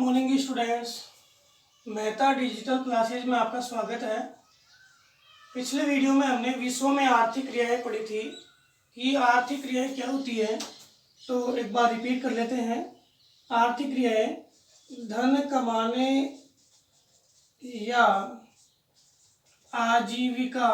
Morning students. Mehta digital classes में आपका स्वागत है। पिछले वीडियो में हमने विश्व में आर्थिक क्रियाएं पढ़ी थी कि आर्थिक क्रियाएं क्या होती है। तो एक बार रिपीट कर लेते हैं। आर्थिक क्रियाएं धन कमाने या आजीविका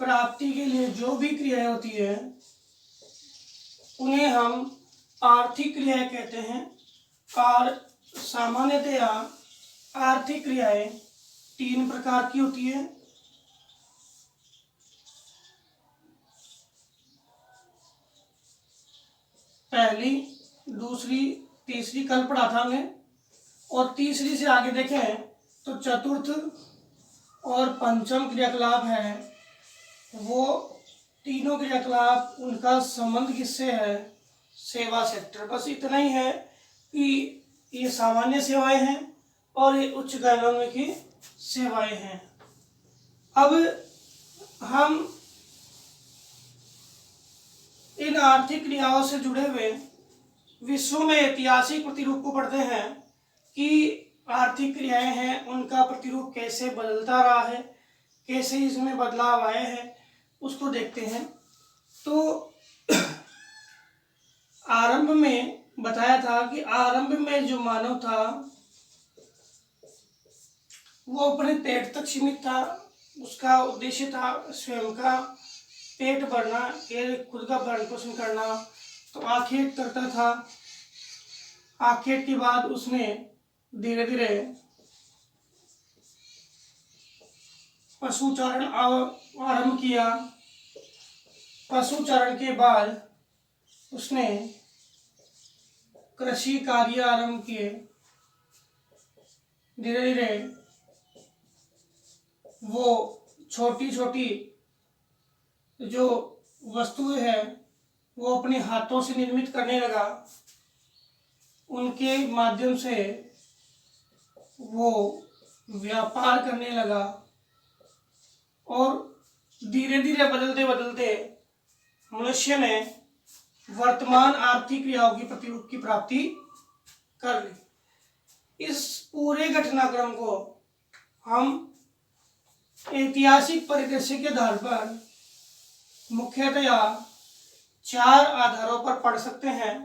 प्राप्ति के लिए जो भी क्रियाएं होती है उन्हें हम आर्थिक क्रियाएं कहते हैं। और सामान्यतया आर्थिक क्रियाएं 3 प्रकार की होती है। पहली, दूसरी, तीसरी कल पढ़ा था हमने। और तीसरी से आगे देखें तो चतुर्थ और पंचम क्रियाकलाप है। वो तीनों क्रियाकलाप उनका संबंध किससे है? सेवा सेक्टर। बस इतना ही है कि ये सामान्य सेवाएं हैं और ये उच्च गैरकानूनी की सेवाएं हैं। अब हम इन आर्थिक क्रियाओं से जुड़े हुए विश्व में ऐतिहासिक प्रतिरूप को पढ़ते हैं कि आर्थिक क्रियाएं हैं उनका प्रतिरूप कैसे बदलता रहा है, कैसे इसमें बदलाव आए हैं, उसको देखते हैं। तो आरंभ में बताया था कि आरंभ में जो मानव था वो अपने पेट तक सीमित था। उसका उद्देश्य था स्वयं का पेट भरना, खुद का भरण पोषण करना। तो आखेट करता था। आखेट के बाद उसने धीरे धीरे पशुचारण आरंभ किया। पशुचारण के बाद उसने कृषि कार्य आरंभ किए। धीरे धीरे वो छोटी छोटी जो वस्तुएं हैं वो अपने हाथों से निर्मित करने लगा। उनके माध्यम से वो व्यापार करने लगा और धीरे धीरे बदलते बदलते मनुष्य ने वर्तमान आर्थिक क्रियाओं की प्रतिरूप की प्राप्ति कर ली। इस पूरे घटनाक्रम को हम ऐतिहासिक परिदृश्य के आधार पर मुख्यतया 4 आधारों पर पढ़ सकते हैं।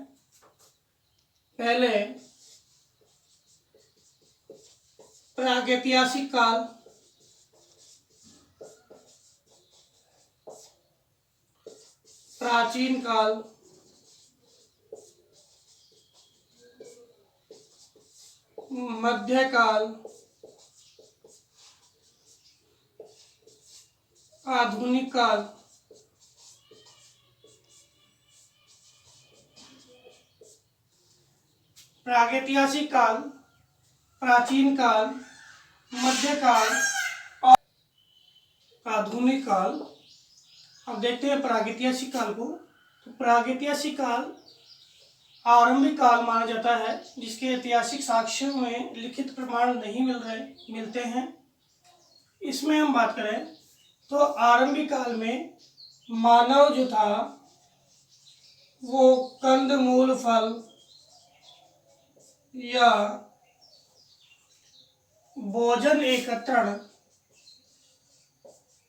पहले, प्रागैतिहासिक काल, प्राचीन काल, मध्यकाल, आधुनिक काल, प्रागैतिहासिक काल, प्राचीन काल, मध्यकाल और आधुनिक काल। अब देखते हैं प्रागैतिहासिक काल को। तो प्रागैतिहासिक काल आरंभिक काल माना जाता है जिसके ऐतिहासिक साक्ष्यों में लिखित प्रमाण नहीं मिलते हैं। इसमें हम बात करें तो आरंभिक काल में मानव जो था वो कंद मूल फल या भोजन एकत्रण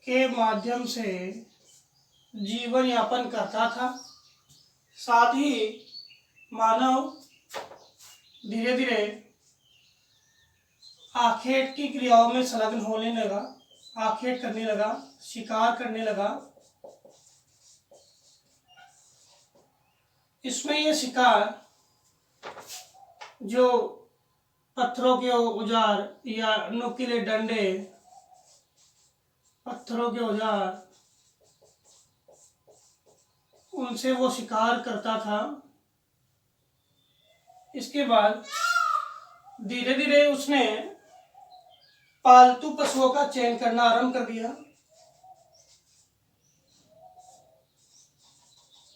के माध्यम से जीवन यापन करता था। साथ ही मानव धीरे धीरे आखेट की क्रियाओं में संलग्न होने लगा, आखेट करने लगा, शिकार करने लगा। इसमें ये शिकार जो पत्थरों के औजार या नुकीले डंडे, पत्थरों के औजार, उनसे वो शिकार करता था। इसके बाद धीरे धीरे उसने पालतू पशुओं का चयन करना आरंभ कर दिया।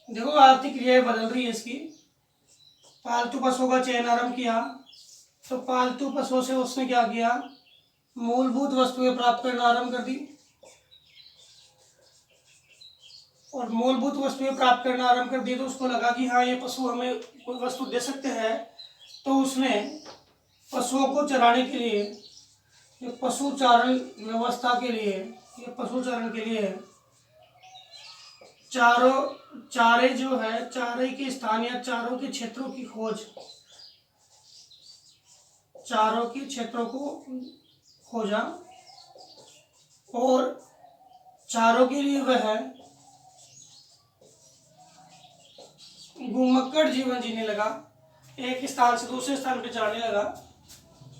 देखो आर्थिक क्रियाएं बदल रही है इसकी। पालतू पशुओं का चयन आरंभ किया तो पालतू पशुओं से उसने क्या किया? मूलभूत वस्तुएं प्राप्त करना आरंभ कर दी। और मूलभूत वस्तुएं प्राप्त करना आरंभ कर दी तो उसको लगा कि हाँ ये पशु हमें कोई वस्तु दे सकते हैं। तो उसने पशुओं को चराने के लिए, ये पशु चारण व्यवस्था के लिए, ये पशु चारण के लिए चारे जो है, चारे के स्थान या चारों के क्षेत्रों की खोज, चारों के क्षेत्रों को खोजा और चारों के लिए वह घुमक्कड़ जीवन जीने लगा, एक स्थान से दूसरे स्थान पर जाने लगा।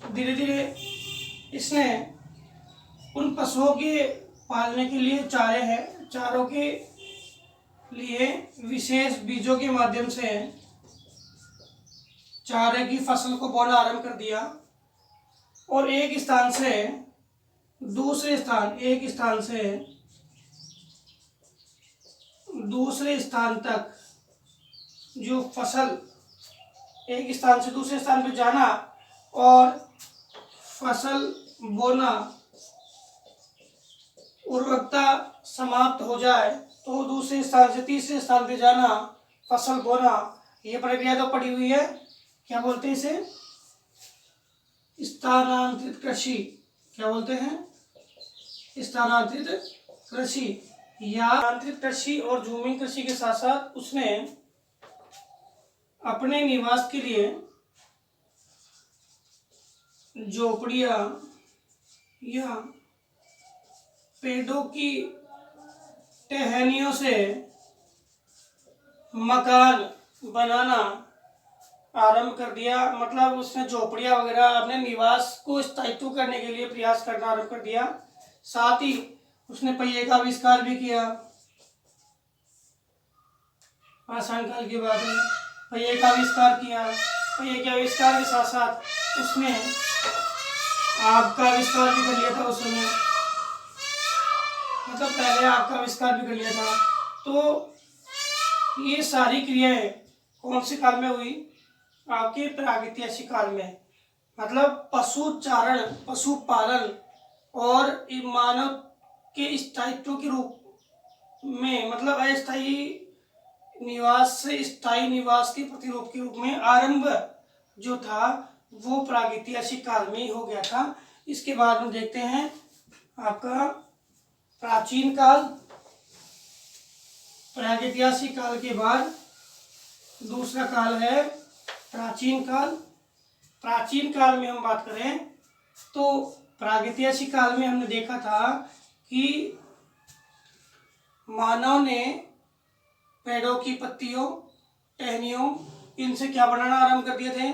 धीरे धीरे इसने उन पशुओं के पालने के लिए चारे हैं, चारों के लिए विशेष बीजों के माध्यम से चारे की फसल को बोना आरंभ कर दिया और एक स्थान से दूसरे स्थान, एक स्थान से दूसरे स्थान तक जो फसल, एक स्थान से दूसरे स्थान पर जाना और फसल बोना, उर्वरकता समाप्त हो जाए तो दूसरे स्थान से तीसरे स्थान पे जाना, फसल बोना, ये प्रक्रिया तो पड़ी हुई है। क्या बोलते हैं इसे? स्थानांतरित कृषि। क्या बोलते हैं? स्थानांतरित कृषि या स्थानांतरित कृषि। और झूमिंग कृषि के साथ साथ उसने अपने निवास के लिए झोपड़ियां या पेड़ों की टहनियों से मकान बनाना आरंभ कर दिया। मतलब उसने झोपड़ियां वगैरह अपने निवास को स्थायित्व करने के लिए प्रयास करना आरंभ कर दिया। साथ ही उसने पहिए का आविष्कार भी किया। पाषाण काल के बाद पहिए का आविष्कार किया। पहिए के आविष्कार के साथ साथ उसने आग का आविष्कार भी कर लिया था उस समय, मतलब पहले आग का आविष्कार भी कर लिया था। तो ये सारी क्रियाएं कौन से काल में हुई? आपके प्रागैतिहासिक काल में। मतलब पशु चारण, पशुपालन और मानव के स्थायित्व के रूप में, मतलब अस्थायी निवास से स्थायी निवास के प्रतिरूप के रूप में आरंभ जो था वो प्रागैतिहासिक काल में ही हो गया था। इसके बाद में देखते हैं आपका प्राचीन काल। प्रागैतिहासिक काल के बाद दूसरा काल है प्राचीन काल। प्राचीन काल में हम बात करें तो प्रागैतिहासिक काल में हमने देखा था कि मानव ने पेड़ों की पत्तियों, टहनियों, इनसे क्या बनाना आरंभ कर दिए थे?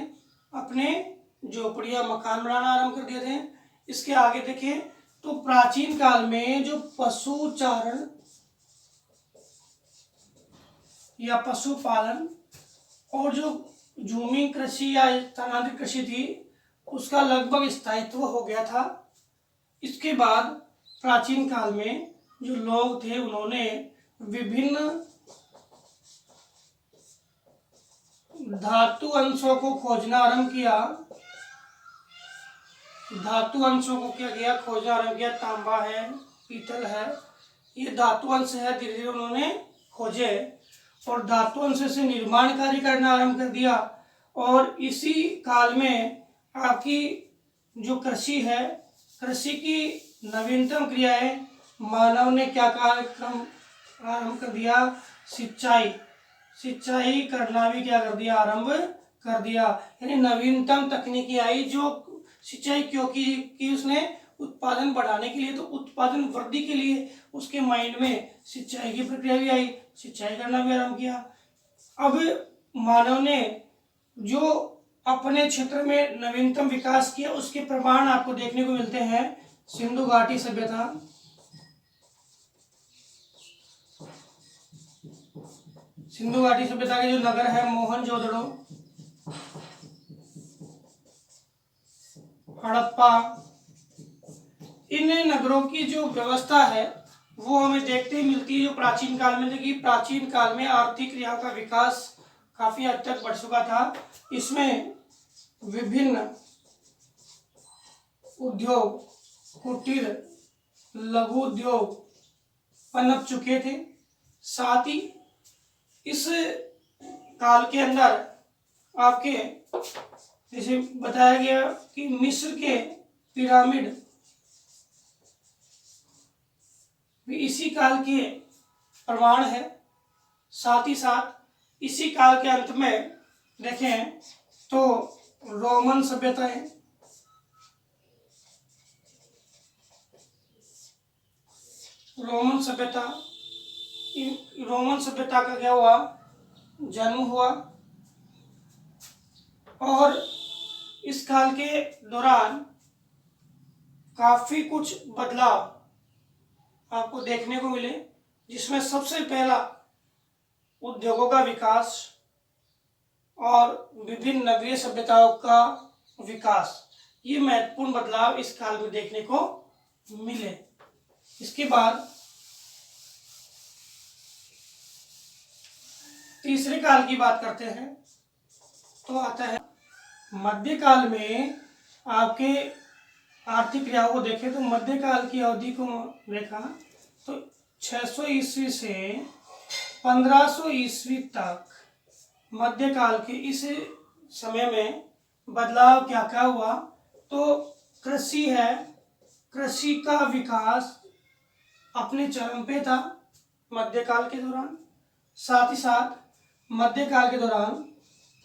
अपने झोपड़ियां, मकान बनाना आरंभ कर दिए थे। इसके आगे देखें तो प्राचीन काल में जो पशु चारण या पशुपालन और जो झूमिंग कृषि या स्थानांतरित कृषि थी उसका लगभग स्थायित्व हो गया था। इसके बाद प्राचीन काल में जो लोग थे उन्होंने विभिन्न धातु अंशों को खोजना आरंभ किया। धातु अंशों को क्या किया? खोजना आरंभ किया। तांबा है, पीतल है, ये धातु अंश है, धीरे धीरे उन्होंने खोजे और धातु अंश से निर्माण कार्य करना आरंभ कर दिया। और इसी काल में आपकी जो कृषि है, कृषि की नवीनतम क्रियाएं मानव ने क्या कार्यक्रम आरंभ कर दिया? सिंचाई करना भी क्या कर दिया? आरंभ कर दिया। यानी नवीनतम तकनीकी आई जो सिंचाई क्योंकि उसने उत्पादन बढ़ाने के लिए, तो उत्पादन वृद्धि के लिए उसके माइंड में सिंचाई की प्रक्रिया भी आई, सिंचाई करना भी आरंभ किया। अब मानव ने जो अपने क्षेत्र में नवीनतम विकास किया उसके प्रमाण आपको देखने को मिलते हैं। सिंधु घाटी सभ्यता, सिंधु घाटी सभ्यता के जो नगर है मोहनजोदड़ो, हड़प्पा, इन नगरों की जो व्यवस्था है वो हमें देखते ही मिलती है जो प्राचीन काल में। देखिए प्राचीन काल में आर्थिक क्रियाओं का विकास काफी हद तक बढ़ चुका था। इसमें विभिन्न उद्योग, कुटीर, लघु उद्योग पनप चुके थे। साथ ही इस काल के अंदर आपके जैसे बताया गया कि मिस्र के पिरामिड भी इसी काल के प्रमाण है। साथ ही साथ इसी काल के अंत में देखें तो रोमन सभ्यताएं, रोमन सभ्यता, रोमन सभ्यता का क्या हुआ, जन्म हुआ। और इस काल के दौरान काफी कुछ बदलाव आपको देखने को मिले, जिसमें सबसे पहला उद्योगों का विकास और विभिन्न नगरीय सभ्यताओं का विकास, ये महत्वपूर्ण बदलाव इस काल में देखने को मिले। इसके बाद तीसरे काल की बात करते हैं तो आता है मध्यकाल में। आपके आर्थिक क्रियाओं को देखें तो मध्यकाल की अवधि को देखा तो 600 ईस्वी से 1500 ईस्वी तक मध्यकाल के इस समय में बदलाव क्या क्या हुआ, तो कृषि है, कृषि का विकास अपने चरम पे था मध्यकाल के दौरान। साथ ही साथ मध्यकाल के दौरान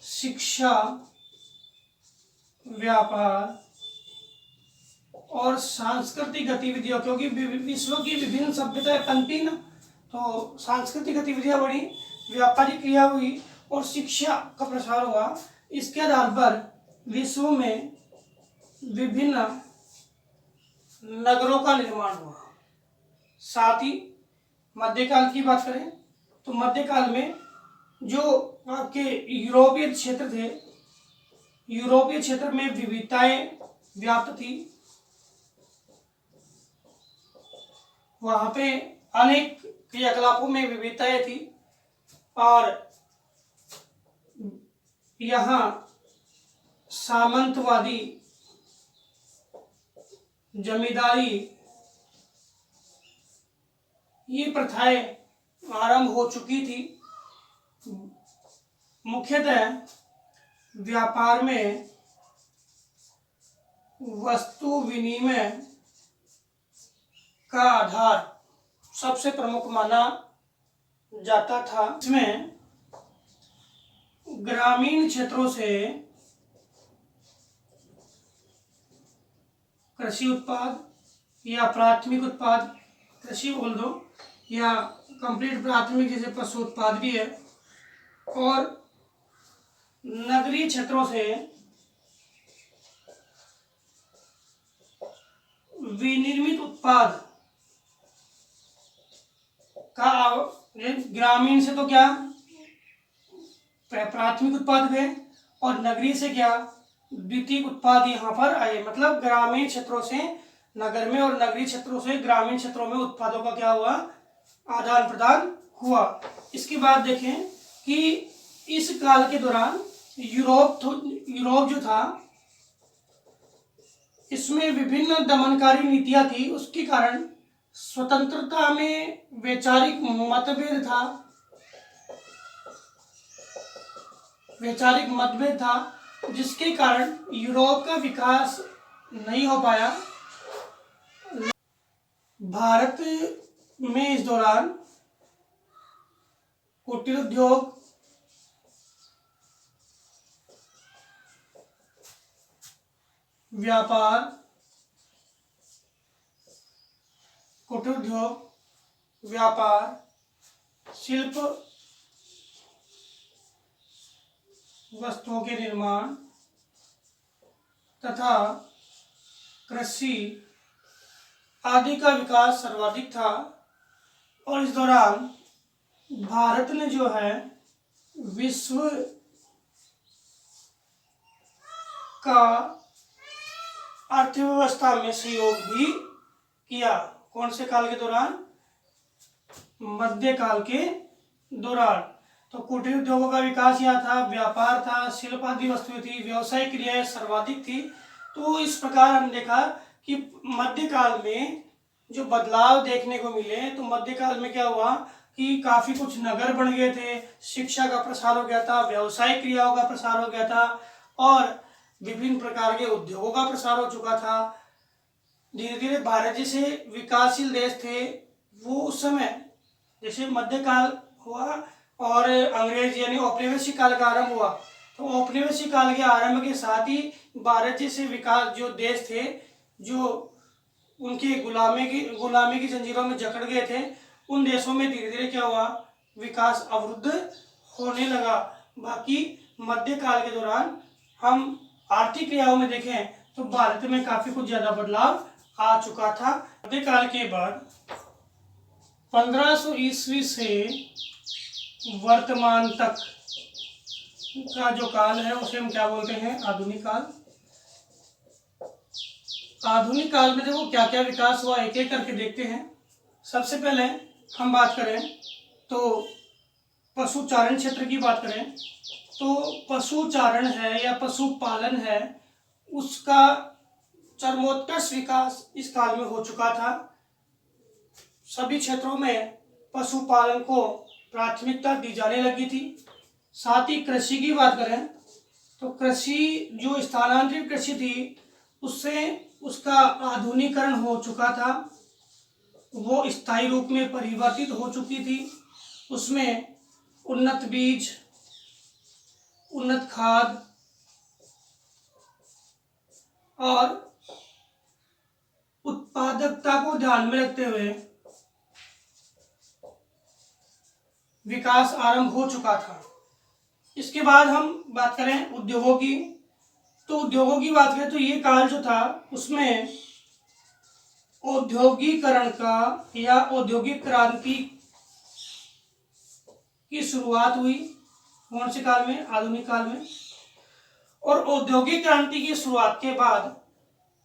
शिक्षा, व्यापार और सांस्कृतिक गतिविधियों, क्योंकि विश्व की विभिन्न सभ्यताएं पनपी ना, तो सांस्कृतिक गतिविधियां बढ़ी, व्यापारिक क्रिया हुई और शिक्षा का प्रसार हुआ। इसके आधार पर विश्व में विभिन्न नगरों का निर्माण हुआ। साथ ही मध्यकाल की बात करें तो मध्यकाल में जो आपके यूरोपीय क्षेत्र थे, यूरोपीय क्षेत्र में विविधताएं व्याप्त थी। वहां पे अनेक क्रियाकलापों में विविधताएं थी और यहाँ सामंतवादी, जमींदारी, ये प्रथाएं आरंभ हो चुकी थी। मुख्यतः व्यापार में वस्तु विनिमय का आधार सबसे प्रमुख माना जाता था। इसमें ग्रामीण क्षेत्रों से कृषि उत्पाद या प्राथमिक उत्पाद, कृषि बोल दो या कंप्लीट प्राथमिक, जैसे पशु उत्पाद भी है, और नगरीय क्षेत्रों से विनिर्मित उत्पाद का, ग्रामीण से तो क्या प्राथमिक उत्पाद हुए और नगरीय से क्या द्वितीयक उत्पाद यहाँ पर आए। मतलब ग्रामीण क्षेत्रों से नगर में और नगरीय क्षेत्रों से ग्रामीण क्षेत्रों में उत्पादों का क्या हुआ, आदान प्रदान हुआ। इसके बाद देखें कि इस काल के दौरान यूरोप जो था, इसमें विभिन्न दमनकारी नीतियां थी। उसके कारण स्वतंत्रता में वैचारिक मतभेद था, जिसके कारण यूरोप का विकास नहीं हो पाया। भारत में इस दौरान कुटीर उद्योग, व्यापार, कुटीर उद्योग, व्यापार, शिल्प, वस्तुओं के निर्माण तथा कृषि आदि का विकास सर्वाधिक था। और इस दौरान भारत ने जो है विश्व का अर्थव्यवस्था में सहयोग भी किया। कौन से काल के दौरान? मध्यकाल के दौरान। तो कुटीर उद्योगों का विकास यहाँ था, व्यापार था, शिल्प आदि वस्तुएं थी, व्यवसायिक क्रियाएं सर्वाधिक थी। तो इस प्रकार हम देखा कि मध्यकाल में जो बदलाव देखने को मिले, तो मध्यकाल में क्या हुआ कि काफी कुछ नगर बन गए थे, शिक्षा का प्रसार हो गया था, व्यवसायिक क्रियाओं का प्रसार हो गया था और विभिन्न प्रकार के उद्योगों का प्रसार हो चुका था। धीरे धीरे भारत जैसे विकासशील देश थे वो उस समय जैसे मध्यकाल हुआ और अंग्रेज यानी औपनिवेशिक काल का आरंभ हुआ, तो औपनिवेशिक काल के आरंभ के साथ ही भारत जैसे विकास जो देश थे जो उनके गुलामी की जंजीरों में जकड़ गए थे, उन देशों में धीरे धीरे क्या हुआ, विकास अवरुद्ध होने लगा। बाकी मध्यकाल के दौरान हम आर्थिक क्रियाओं में देखें तो भारत में काफी कुछ ज्यादा बदलाव आ चुका था। मध्यकाल के बाद 1500 ईस्वी से वर्तमान तक का जो काल है उसे हम क्या बोलते हैं, आधुनिक काल। आधुनिक काल में देखो क्या क्या विकास हुआ, एक एक करके देखते हैं। सबसे पहले हम बात करें तो पशुचारण क्षेत्र की बात करें तो पशुचारण है या पशुपालन है, उसका चरमोत्कर्ष विकास इस काल में हो चुका था। सभी क्षेत्रों में पशुपालन को प्राथमिकता दी जाने लगी थी। साथ ही कृषि की बात करें तो कृषि जो स्थानांतरित कृषि थी उससे उसका आधुनिकीकरण हो चुका था, वो स्थायी रूप में परिवर्तित हो चुकी थी। उसमें उन्नत बीज, उन्नत खाद और उत्पादकता को ध्यान में रखते हुए विकास आरंभ हो चुका था। इसके बाद हम बात करें उद्योगों की, तो उद्योगों की बात करें तो ये काल जो था उसमें औद्योगिकरण का या औद्योगिक क्रांति की शुरुआत हुई। कौन से काल में, आधुनिक काल में। और औद्योगिक क्रांति की शुरुआत के बाद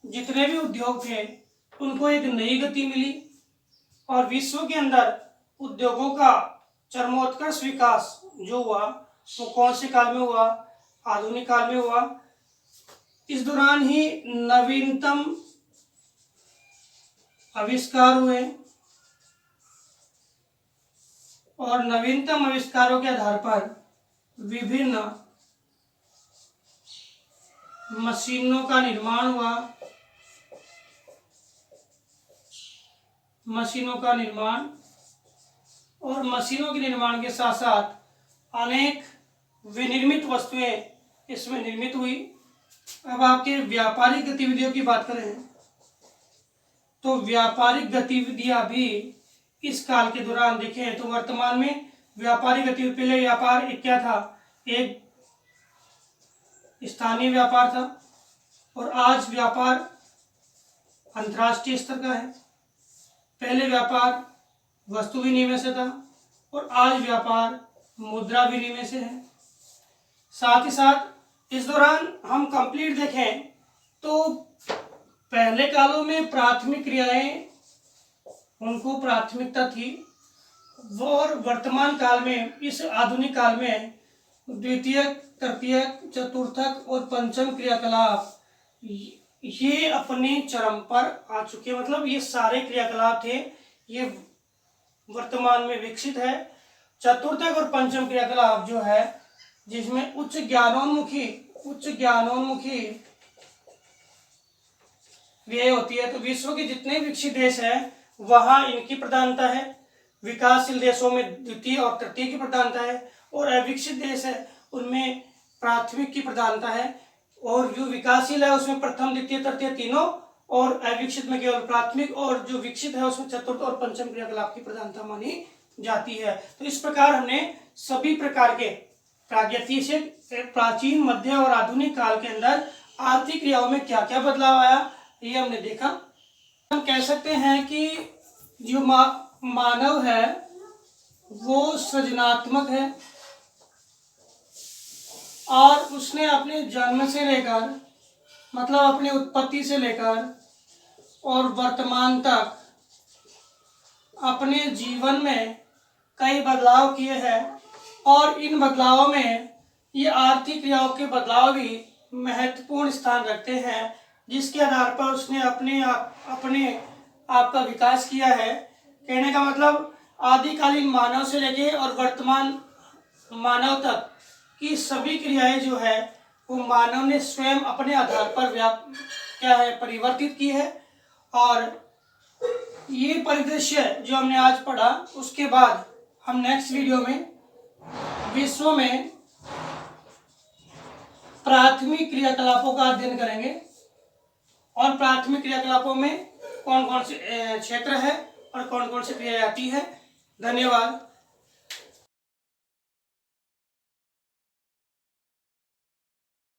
जितने भी उद्योग थे उनको एक नई गति मिली और विश्व के अंदर उद्योगों का चरमोत्कर्ष विकास जो हुआ वो कौन से काल में हुआ, आधुनिक काल में हुआ। इस दौरान ही नवीनतम आविष्कार हुए और नवीनतम आविष्कारों के आधार पर विभिन्न मशीनों का निर्माण हुआ। मशीनों का निर्माण और मशीनों के निर्माण के साथ साथ अनेक विनिर्मित वस्तुएं इसमें निर्मित हुई। अब आपके व्यापारिक गतिविधियों की बात करें तो व्यापारिक गतिविधियां भी इस काल के दौरान देखें तो वर्तमान में व्यापारिक गतिविधि, पहले व्यापार एक क्या था, एक स्थानीय व्यापार था और आज व्यापार अंतर्राष्ट्रीय स्तर का है। पहले व्यापार वस्तु विनिमय से था और आज व्यापार मुद्रा विनिमय से है। साथ ही साथ इस दौरान हम कंप्लीट देखें तो पहले कालों में प्राथमिक क्रियाएं उनको प्राथमिकता थी और वर्तमान काल में इस आधुनिक काल में द्वितीयक, तृतीयक, चतुर्थक और पंचम क्रियाकलाप ये अपने चरम पर आ चुके। मतलब ये सारे क्रियाकलाप थे ये वर्तमान में विकसित है। चतुर्थक और पंचम क्रियाकलाप जो है जिसमें उच्च ज्ञानोन्मुखी व्यय होती है, तो विश्व के जितने विकसित देश हैं वहां इनकी प्रधानता है। विकासशील देशों में द्वितीय और तृतीय की प्रधानता है और अविकसित देश है उनमें प्राथमिक की प्रधानता है। और जो विकासशील है उसमें प्रथम, द्वितीय, तृतीय तीनों और अविकसित में केवल प्राथमिक और जो विकसित है उसमें चतुर्थ और पंचम क्रियाकलाप की प्रधानता मानी जाती है। तो इस प्रकार हमने सभी प्रकार के प्रागैतिहासिक, प्राचीन, मध्य और आधुनिक काल के अंदर आर्थिक क्रियाओं में क्या क्या बदलाव आया ये हमने देखा। हम कह सकते हैं कि जो मानव है वो सृजनात्मक है और उसने अपने जन्म से लेकर मतलब अपनी उत्पत्ति से लेकर और वर्तमान तक अपने जीवन में कई बदलाव किए हैं और इन बदलावों में ये आर्थिक क्रियाओं के बदलाव भी महत्वपूर्ण स्थान रखते हैं, जिसके आधार पर उसने अपने आप का विकास किया है। कहने का मतलब आदिकालीन मानव से लेके और वर्तमान मानव तक की सभी क्रियाएं जो है वो मानव ने स्वयं अपने आधार पर परिवर्तित की है। और ये परिदृश्य जो हमने आज पढ़ा, उसके बाद हम नेक्स्ट वीडियो में विश्व में प्राथमिक क्रियाकलापों का अध्ययन करेंगे और प्राथमिक क्रियाकलापों में कौन कौन से क्षेत्र है और कौन कौन सी क्रियाएं आती है। धन्यवाद।